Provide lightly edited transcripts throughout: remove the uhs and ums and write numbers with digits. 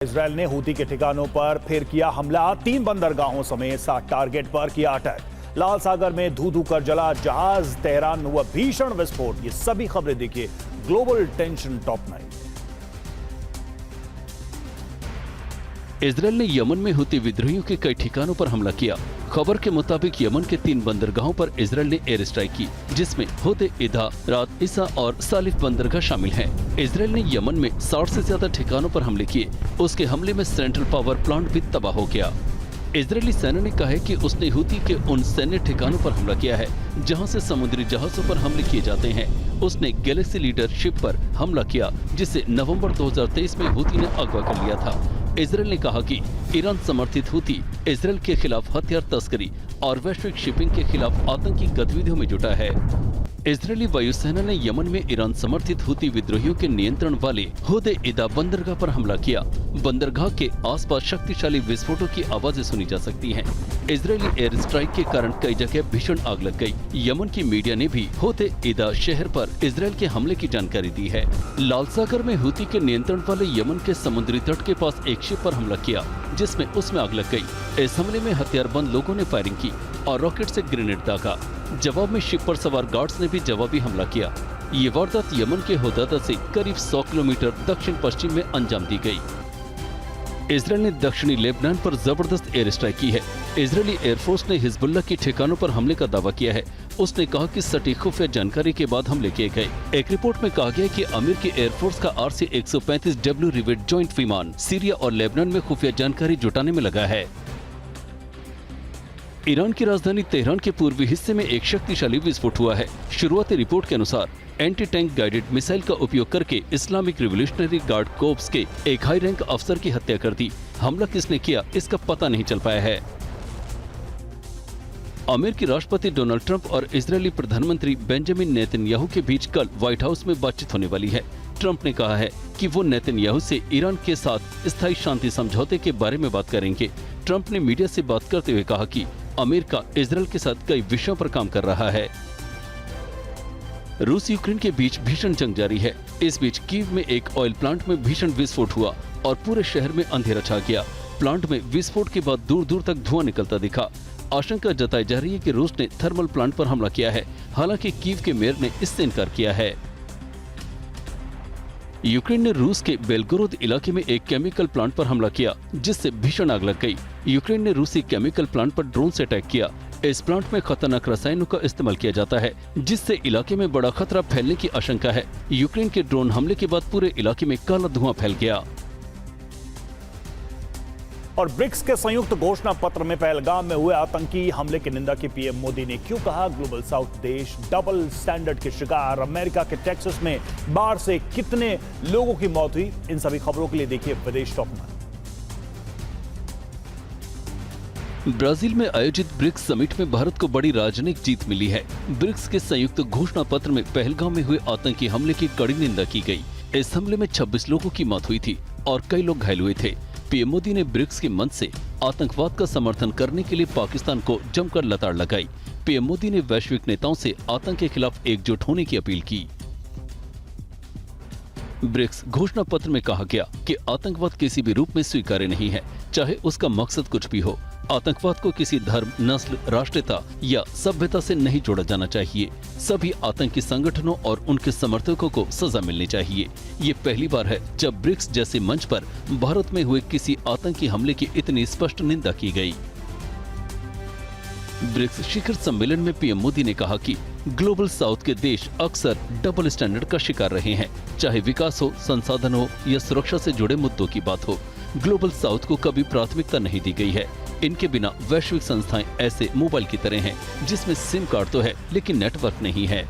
Israel ने Houthi के ठिकानों पर फिर किया हमला। 3 बंदरगाहों समेत 7 टारगेट पर किया अटैक। लाल सागर में धू धू कर जला जहाज। तेहरान में हुआ भीषण विस्फोट। ये सभी खबरें देखिए ग्लोबल टेंशन टॉप 9। इजरायल ने यमन में हूती विद्रोहियों के कई ठिकानों पर हमला किया। खबर के मुताबिक यमन के 3 बंदरगाहों पर इजरायल ने एयर स्ट्राइक की, जिसमें होदे इदा, रात इसा और सालिफ बंदरगाह शामिल हैं। इजरायल ने यमन में 60 से ज्यादा ठिकानों पर हमले किए। उसके हमले में सेंट्रल पावर प्लांट भी तबाह हो गया। इजरायली सेना ने कहा है कि उसने हूती के उन सैन्य ठिकानों पर हमला किया है जहां से समुद्री जहाजों पर हमले किए जाते हैं। उसने गैलेक्सी लीडर शिप पर हमला किया, जिसे नवंबर 2023 में हूती ने अगवा कर लिया था। इजरायल ने कहा कि ईरान समर्थित हूती इजरायल के खिलाफ हथियार तस्करी और वैश्विक शिपिंग के खिलाफ आतंकी गतिविधियों में जुटा है। इजरायली वायुसेना ने यमन में ईरान समर्थित हूती विद्रोहियों के नियंत्रण वाले होदे इदा बंदरगाह पर हमला किया। बंदरगाह के आसपास शक्तिशाली विस्फोटों की आवाजें सुनी जा सकती हैं। इजरायली एयर स्ट्राइक के कारण कई जगह भीषण आग लग गई। यमन की मीडिया ने भी होदे इदा शहर पर इजरायल के हमले की जानकारी दी है। लाल सागर में हूती के नियंत्रण वाले यमन के समुद्री तट के पास एक शिप पर हमला किया, जिसमें उसमें आग लग गई। इस हमले में हथियारबंद लोगों ने फायरिंग की और रॉकेट से ग्रेनेड दागा। जवाब में शिप पर सवार गार्ड्स ने भी जवाबी हमला किया। ये वारदात यमन के होदादा से करीब 100 किलोमीटर दक्षिण पश्चिम में अंजाम दी गई। इजरायल ने दक्षिणी लेबनान पर जबरदस्त एयर स्ट्राइक की है। इजरायली एयरफोर्स ने हिजबुल्लाह के ठिकानों पर हमले का दावा किया है। उसने कहा कि सटीक खुफिया जानकारी के बाद हमले किए गए। एक रिपोर्ट में कहा गया कि अमेरिकी एयरफोर्स का RC-135W रिवेट जॉइंट विमान सीरिया और लेबनान में खुफिया जानकारी जुटाने में लगा है। ईरान की राजधानी तेहरान के पूर्वी हिस्से में एक शक्तिशाली विस्फोट हुआ है। शुरुआती रिपोर्ट के अनुसार एंटी टैंक गाइडेड मिसाइल का उपयोग करके इस्लामिक रिवोल्यूशनरी गार्ड कोर्प्स के एक हाई रैंक अफसर की हत्या कर दी। हमला किसने किया, इसका पता नहीं चल पाया है। अमेरिकी राष्ट्रपति डोनाल्ड ट्रंप और इजरायली प्रधानमंत्री बेंजामिन नेतन्याहू के बीच कल व्हाइट हाउस में बातचीत होने वाली है। ट्रंप ने कहा है कि वो नेतन्याहू से ईरान के साथ स्थायी शांति समझौते के बारे में बात करेंगे। ट्रंप ने मीडिया से बात करते हुए कहा कि अमेरिका इजरायल के साथ कई विषयों पर काम कर रहा है। रूस यूक्रेन के बीच भीषण जंग जारी है। इस बीच कीव में एक ऑयल प्लांट में भीषण विस्फोट हुआ और पूरे शहर में अंधेरा छा गया। प्लांट में विस्फोट के बाद दूर दूर तक धुआं निकलता दिखा। आशंका जताई जा रही है कि रूस ने थर्मल प्लांट पर हमला किया है। हालांकि कीव के मेयर ने इससे इनकार किया है। यूक्रेन ने रूस के बेलगोरोद इलाके में एक केमिकल प्लांट पर हमला किया, जिससे भीषण आग लग गई। यूक्रेन ने रूसी केमिकल प्लांट पर ड्रोन से अटैक किया। इस प्लांट में खतरनाक रसायनों का इस्तेमाल किया जाता है, जिससे इलाके में बड़ा खतरा फैलने की आशंका है। यूक्रेन के ड्रोन हमले के बाद पूरे इलाके में काला धुआं फैल गया। और ब्रिक्स के संयुक्त घोषणा पत्र में पहलगाम में हुए आतंकी हमले की निंदा की पीएम मोदी ने। क्यों कहा ग्लोबल साउथ देश डबल स्टैंडर्ड के शिकार। अमेरिका के टेक्सास में बाढ़ से कितने लोगों की मौत हुई, इन सभी खबरों के लिए देखिए विदेश टॉप 9। ब्राजील में आयोजित ब्रिक्स समिट में भारत को बड़ी राजनयिक जीत मिली है। ब्रिक्स के संयुक्त घोषणा पत्र में पहलगाम में हुए आतंकी हमले की कड़ी निंदा की गई। इस हमले में 26 लोगों की मौत हुई थी और कई लोग घायल हुए थे। पीएम मोदी ने ब्रिक्स के मंच से आतंकवाद का समर्थन करने के लिए पाकिस्तान को जमकर लताड़ लगाई। पीएम मोदी ने वैश्विक नेताओं से आतंक के खिलाफ एकजुट होने की अपील की। ब्रिक्स घोषणा पत्र में कहा गया कि आतंकवाद किसी भी रूप में स्वीकार्य नहीं है, चाहे उसका मकसद कुछ भी हो। आतंकवाद को किसी धर्म, नस्ल, राष्ट्रीयता या सभ्यता से नहीं जोड़ा जाना चाहिए। सभी आतंकी संगठनों और उनके समर्थकों को सजा मिलनी चाहिए। ये पहली बार है जब ब्रिक्स जैसे मंच पर भारत में हुए किसी आतंकी हमले की इतनी स्पष्ट निंदा की गई। ब्रिक्स शिखर सम्मेलन में पीएम मोदी ने कहा कि ग्लोबल साउथ के देश अक्सर डबल स्टैंडर्ड का शिकार रहे हैं, चाहे विकास हो, संसाधन हो या सुरक्षा से जुड़े मुद्दों की बात हो। ग्लोबल साउथ को कभी प्राथमिकता नहीं दी गई है। इनके बिना वैश्विक संस्थाएं ऐसे मोबाइल की तरह हैं, जिसमें सिम कार्ड तो है लेकिन नेटवर्क नहीं है।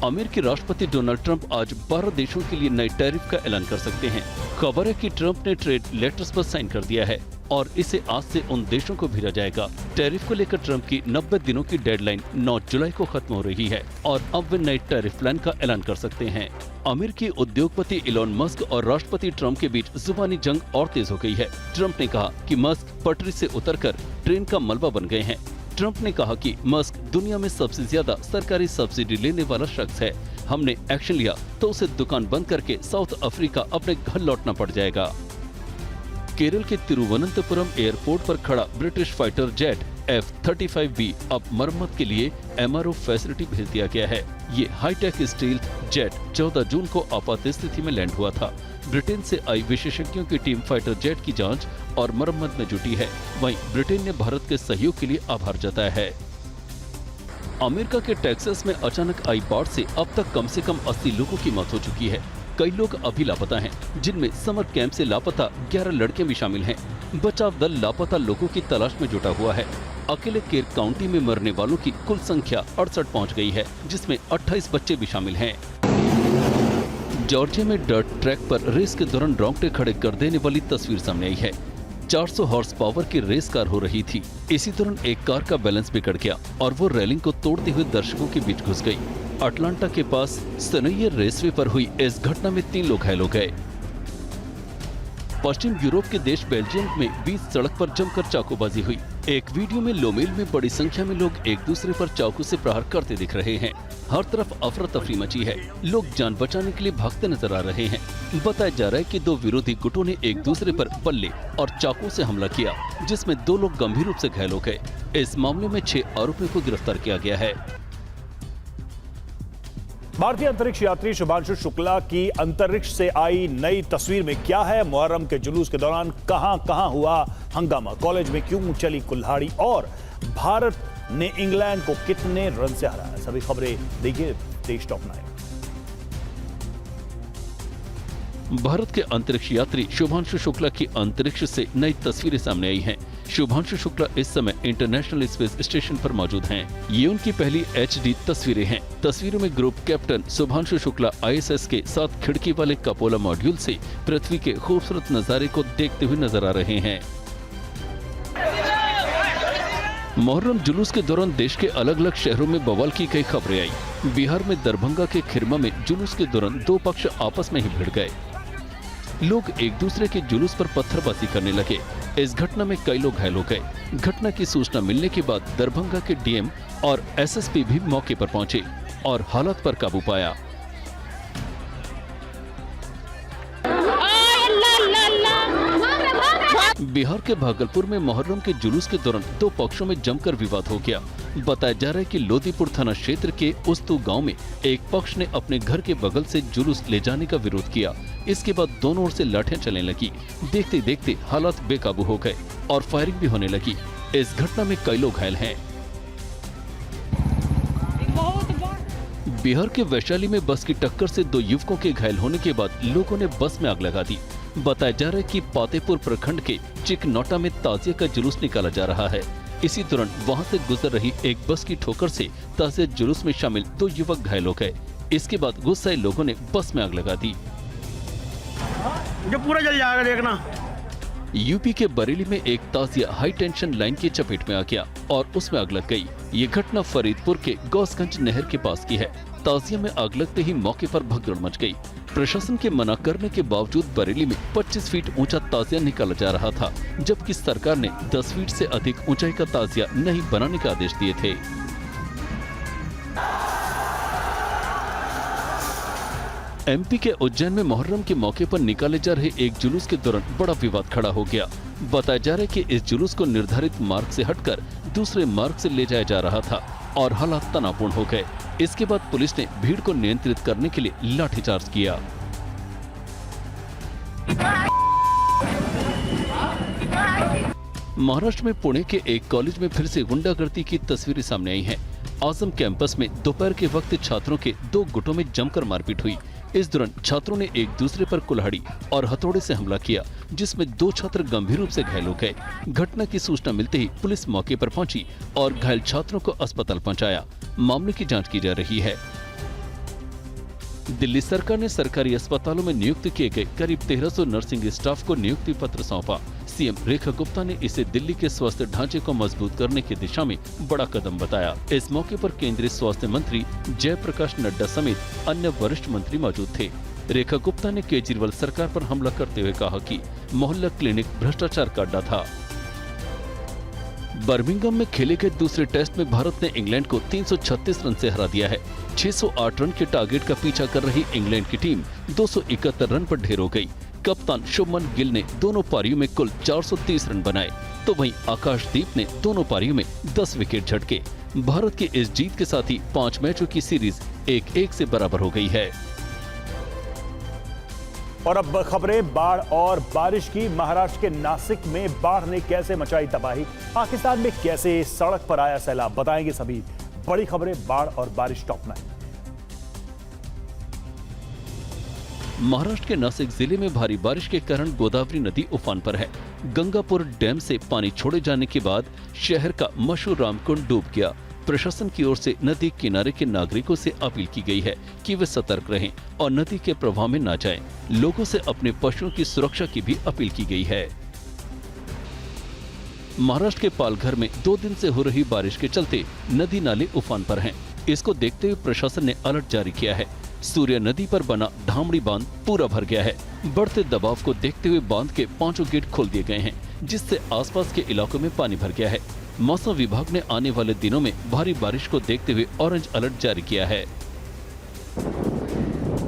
अमेरिकी राष्ट्रपति डोनाल्ड ट्रंप आज 12 देशों के लिए नए टैरिफ का ऐलान कर सकते हैं। खबर है कि ट्रंप ने ट्रेड लेटर्स पर साइन कर दिया है और इसे आज से उन देशों को भेजा जाएगा। टैरिफ को लेकर ट्रंप की 90 दिनों की डेडलाइन 9 जुलाई को खत्म हो रही है और अब वे नए टैरिफ प्लान का ऐलान कर सकते हैं। अमेरिकी उद्योगपति इलॉन मस्क और राष्ट्रपति ट्रंप के बीच जुबानी जंग और तेज हो गई है। ट्रंप ने कहा कि मस्क पटरी से उतरकर ट्रेन का मलबा बन गए हैं। ट्रंप ने कहा कि मस्क दुनिया में सबसे ज्यादा सरकारी सब्सिडी लेने वाला शख्स है। हमने एक्शन लिया तो उसे दुकान बंद करके साउथ अफ्रीका अपने घर लौटना पड़ जाएगा। केरल के तिरुवनंतपुरम एयरपोर्ट पर खड़ा ब्रिटिश फाइटर जेट F-35B अब मरम्मत के लिए MRO फैसिलिटी भेज दिया गया है। ये हाईटेक स्टील जेट 14 जून को आपात स्थिति में लैंड हुआ था। ब्रिटेन से आई विशेषज्ञों की टीम फाइटर जेट की जांच और मरम्मत में जुटी है। वहीं ब्रिटेन ने भारत के सहयोग के लिए आभार जताया है। अमेरिका के टेक्सास में अचानक आई बाढ़ से अब तक कम से कम 80 लोगों की मौत हो चुकी है। कई लोग अभी लापता हैं, जिनमें समर कैंप से लापता 11 लड़के भी शामिल हैं। बचाव दल लापता लोगों की तलाश में जुटा हुआ है। अकेले केर काउंटी में मरने वालों की कुल संख्या 68 पहुंच गई है, जिसमें 28 बच्चे भी शामिल हैं। जॉर्जिया में डर्ट ट्रैक पर रेस के दौरान रोंगटे खड़े कर देने वाली तस्वीर सामने आई है। 400 हॉर्स पावर की रेस कार हो रही थी। इसी दौरान एक कार का बैलेंस बिगड़ गया और वो रेलिंग को तोड़ते हुए दर्शकों के बीच घुस गई। अटलांटा के पास सनोइयर रेसवे पर हुई इस घटना में 3 लोग घायल हो गए। पश्चिम यूरोप के देश बेल्जियम में बीच सड़क पर जमकर चाकूबाजी हुई। एक वीडियो में लोमेल में बड़ी संख्या में लोग एक दूसरे पर चाकू से प्रहार करते दिख रहे हैं। हर तरफ अफरा तफरी मची है। लोग जान बचाने के लिए भागते नजर आ रहे हैं। बताया जा रहा है कि 2 विरोधी गुटों ने एक दूसरे पर बल्ले और चाकू से हमला किया, जिसमें 2 लोग गंभीर रूप से घायल हो गए। इस मामले में 6 आरोपियों को गिरफ्तार किया गया है। भारतीय अंतरिक्ष यात्री शुभांशु शुक्ला की अंतरिक्ष से आई नई तस्वीर में क्या है? मुहर्रम के जुलूस के दौरान कहां हुआ हंगामा? कॉलेज में क्यों चली कुल्हाड़ी? और भारत ने इंग्लैंड को कितने रन से हराया? सभी खबरें देखिए देश टॉप 9। भारत के अंतरिक्ष यात्री शुभांशु शुक्ला की अंतरिक्ष से नई तस्वीरें सामने आई हैं। शुभांशु शुक्ला इस समय इंटरनेशनल स्पेस स्टेशन पर मौजूद हैं। ये उनकी पहली HD तस्वीरें हैं। तस्वीरों में group captain Shubhanshu Shukla ISS के 7 खिड़की वाले कपोला मॉड्यूल से पृथ्वी के खूबसूरत नजारे को देखते हुए नजर आ रहे हैं। मुहर्रम जुलूस के दौरान देश के अलग अलग शहरों में बवाल की कई खबरें आई। बिहार में दरभंगा के खिरमा में जुलूस के दौरान 2 पक्ष आपस में ही भिड़ गए। लोग एक दूसरे के जुलूस पर पत्थरबाजी करने लगे। इस घटना में कई लोग घायल हो गए। घटना की सूचना मिलने के बाद दरभंगा के DM और SSP भी मौके पर पहुंचे और हालात पर काबू पाया। बिहार के भागलपुर में मुहर्रम के जुलूस के दौरान 2 पक्षों में जमकर विवाद हो गया। बताया जा रहा है कि लोदीपुर थाना क्षेत्र के उस्तु गांव में एक पक्ष ने अपने घर के बगल से जुलूस ले जाने का विरोध किया। इसके बाद दोनों ओर से लाठियां चलने लगी। देखते देखते हालात बेकाबू हो गए और फायरिंग भी होने लगी। इस घटना में कई लोग घायल हैं। बिहार के वैशाली में बस की टक्कर से 2 युवकों के घायल होने के बाद लोगों ने बस में आग लगा दी। बताया जा रहा है कि पातेपुर प्रखंड के चिकनौटा में ताजिया का जुलूस निकाला जा रहा है। इसी दौरान वहां से गुजर रही एक बस की ठोकर से ताजिया जुलूस में शामिल 2 युवक घायल हो गए। इसके बाद गुस्साए लोगों ने बस में आग लगा दी। जो पूरा जल जाएगा देखना। यूपी के बरेली में एक ताजिया हाई टेंशन लाइन की चपेट में आ गया और उसमें आग लग गई। ये घटना फरीदपुर के गौसगंज नहर के पास की है। ताजिया में आग लगते ही मौके पर भगदड़ मच गई। प्रशासन के मना करने के बावजूद बरेली में 25 फीट ऊंचा ताजिया निकाला जा रहा था, जबकि सरकार ने 10 फीट से अधिक ऊंचाई का ताजिया नहीं बनाने का आदेश दिए थे। MP के उज्जैन में मुहर्रम के मौके पर निकाले जा रहे एक जुलूस के दौरान बड़ा विवाद खड़ा हो गया। बताया जा रहा है कि इस जुलूस को निर्धारित मार्ग से हटकर दूसरे मार्ग से ले जाया जा रहा था और हालात तनावपूर्ण हो गए। इसके बाद पुलिस ने भीड़ को नियंत्रित करने के लिए लाठीचार्ज किया। महाराष्ट्र में पुणे के एक कॉलेज में फिर से गुंडागर्दी की तस्वीरें सामने आई हैं। आजम कैंपस में दोपहर के वक्त छात्रों के 2 गुटों में जमकर मारपीट हुई। इस दौरान छात्रों ने एक दूसरे पर कुल्हाड़ी और हथौड़े से हमला किया, जिसमें 2 छात्र गंभीर रूप से घायल हो गए। घटना की सूचना मिलते ही पुलिस मौके पर पहुंची और घायल छात्रों को अस्पताल पहुंचाया। मामले की जांच की जा रही है। दिल्ली सरकार ने सरकारी अस्पतालों में नियुक्त किए गए करीब 1300 नर्सिंग स्टाफ को नियुक्ति पत्र सौंपा। सीएम रेखा गुप्ता ने इसे दिल्ली के स्वास्थ्य ढांचे को मजबूत करने की दिशा में बड़ा कदम बताया। इस मौके पर केंद्रीय स्वास्थ्य मंत्री जयप्रकाश नड्डा समेत अन्य वरिष्ठ मंत्री मौजूद थे। रेखा गुप्ता ने केजरीवाल सरकार पर हमला करते हुए कहा कि मोहल्ला क्लिनिक भ्रष्टाचार का अड्डा था। बर्मिंघम में खेले गए दूसरे टेस्ट में भारत ने इंग्लैंड को 336 रन से हरा दिया है। 608 रन के टारगेट का पीछा कर रही इंग्लैंड की टीम 271 रन पर ढेर हो गई। कप्तान शुभमन गिल ने दोनों पारियों में कुल 430 रन बनाए, तो वहीं आकाशदीप ने दोनों पारियों में 10 विकेट झटके। भारत की इस जीत के साथ ही 5 मैचों की सीरीज 1-1 से बराबर हो गई है। और अब खबरें बाढ़ और बारिश की। महाराष्ट्र के नासिक में बाढ़ ने कैसे मचाई तबाही, पाकिस्तान में कैसे सड़क पर आया सैलाब, बताएंगे सभी बड़ी खबरें बाढ़ और बारिश टॉप 9। महाराष्ट्र के नासिक जिले में भारी बारिश के कारण गोदावरी नदी उफान पर है। गंगापुर डैम से पानी छोड़े जाने के बाद शहर का मशहूर रामकुंड डूब गया। प्रशासन की ओर से नदी किनारे के नागरिकों से अपील की गई है कि वे सतर्क रहें और नदी के प्रवाह में न जाएं। लोगों से अपने पशुओं की सुरक्षा की भी अपील की गई है। महाराष्ट्र के पालघर में 2 दिन से हो रही बारिश के चलते नदी नाले उफान पर हैं। इसको देखते हुए प्रशासन ने अलर्ट जारी किया है। सूर्य नदी पर बना ढामड़ी बांध पूरा भर गया है। बढ़ते दबाव को देखते हुए बांध के 5 गेट खोल दिए गए हैं, जिससे आसपास के इलाकों में पानी भर गया है। मौसम विभाग ने आने वाले दिनों में भारी बारिश को देखते हुए ऑरेंज अलर्ट जारी किया है।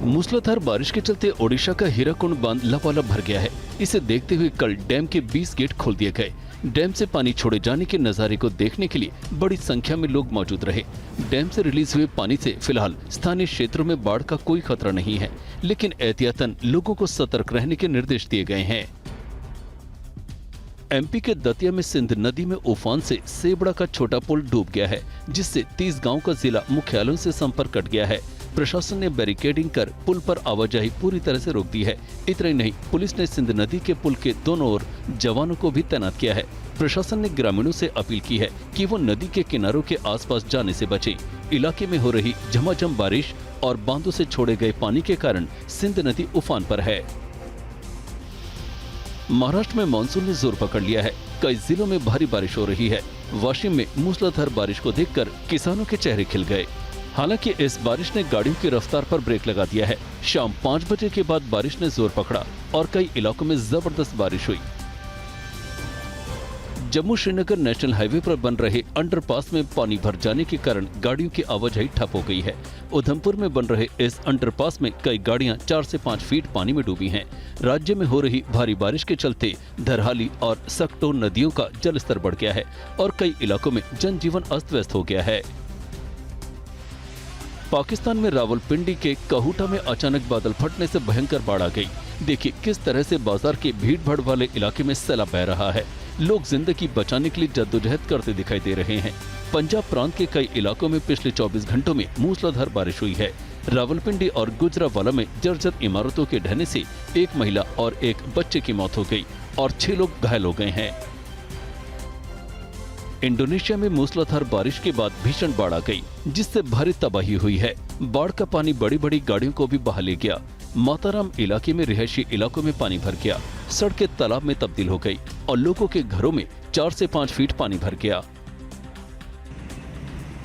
मूसलाधार बारिश के चलते ओडिशा का हीराकुंड बांध लबालब भर गया है। इसे देखते हुए कल डैम के 20 गेट खोल दिए गए। डैम से पानी छोड़े जाने के नजारे को देखने के लिए बड़ी संख्या में लोग मौजूद रहे। डैम से रिलीज हुए पानी से फिलहाल स्थानीय क्षेत्रों में बाढ़ का कोई खतरा नहीं है, लेकिन एहतियातन लोगों को सतर्क रहने के निर्देश दिए गए हैं। एमपी के दतिया में सिंध नदी में उफान से सेबड़ा का छोटा पुल डूब गया है, जिससे 30 गांव का जिला मुख्यालयों से संपर्क कट गया है। प्रशासन ने बैरिकेडिंग कर पुल पर आवाजाही पूरी तरह से रोक दी है। इतना ही नहीं, पुलिस ने सिंध नदी के पुल के दोनों ओर जवानों को भी तैनात किया है। प्रशासन ने ग्रामीणों से अपील की है कि वो नदी के किनारों के आसपास जाने से बचें। इलाके में हो रही झमाझम बारिश और बांधों से छोड़े गए पानी के कारण सिंध नदी उफान पर है। महाराष्ट्र में मानसून ने जोर पकड़ लिया है। कई जिलों में भारी बारिश हो रही है। वाशिम में मूसलाधार बारिश को देखकर किसानों के चेहरे खिल गए। हालांकि इस बारिश ने गाड़ियों की रफ्तार पर ब्रेक लगा दिया है। शाम 5 बजे के बाद बारिश ने जोर पकड़ा और कई इलाकों में जबरदस्त बारिश हुई। जम्मू श्रीनगर नेशनल हाईवे पर बन रहे अंडरपास में पानी भर जाने के कारण गाड़ियों की आवाजाही ठप हो गई है। उधमपुर में बन रहे इस अंडरपास में कई गाड़ियां 4 से 5 फीट पानी में डूबी हैं। राज्य में हो रही भारी बारिश के चलते धरहाली और सकटो नदियों का जलस्तर बढ़ गया है और कई इलाकों में जनजीवन अस्त व्यस्त हो गया है। पाकिस्तान में रावलपिंडी के कहूटा में अचानक बादल फटने से भयंकर बाढ़ आ गई। देखिए किस तरह से बाजार के भीड़ भाड़ वाले इलाके में सैलाब बह रहा है। लोग जिंदगी बचाने के लिए जद्दोजहद करते दिखाई दे रहे हैं। पंजाब प्रांत के कई इलाकों में पिछले 24 घंटों में मूसलाधार बारिश हुई है। रावलपिंडी और गुजरावाला में जर्जर इमारतों के ढहने से 1 महिला और 1 बच्चे की मौत हो गई और 6 लोग घायल हो गए हैं। इंडोनेशिया में मूसलाधार बारिश के बाद भीषण बाढ़ आ गई, जिससे भारी तबाही हुई है। बाढ़ का पानी बड़ी बड़ी गाड़ियों को भी बहा ले गया। माताराम इलाके में रिहायशी इलाकों में पानी भर गया, सड़कें तालाब में तब्दील हो गई और लोगों के घरों में 4 से 5 फीट पानी भर गया।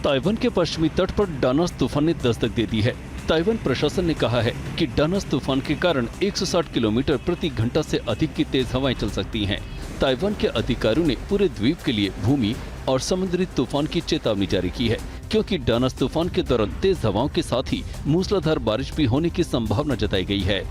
ताइवान के पश्चिमी तट पर डानस तूफान ने दस्तक दे दी है। ताइवान प्रशासन ने कहा है कि डानस तूफान के कारण 160 किलोमीटर प्रति घंटा से अधिक की तेज हवाएं चल सकती हैं। ताइवान के अधिकारियों ने पूरे द्वीप के लिए भूमि और समुद्री तूफान की चेतावनी जारी की है, क्योंकि डानस तूफान के दौरान तेज हवाओं के साथ ही मूसलाधार बारिश भी होने की संभावना जताई गई है।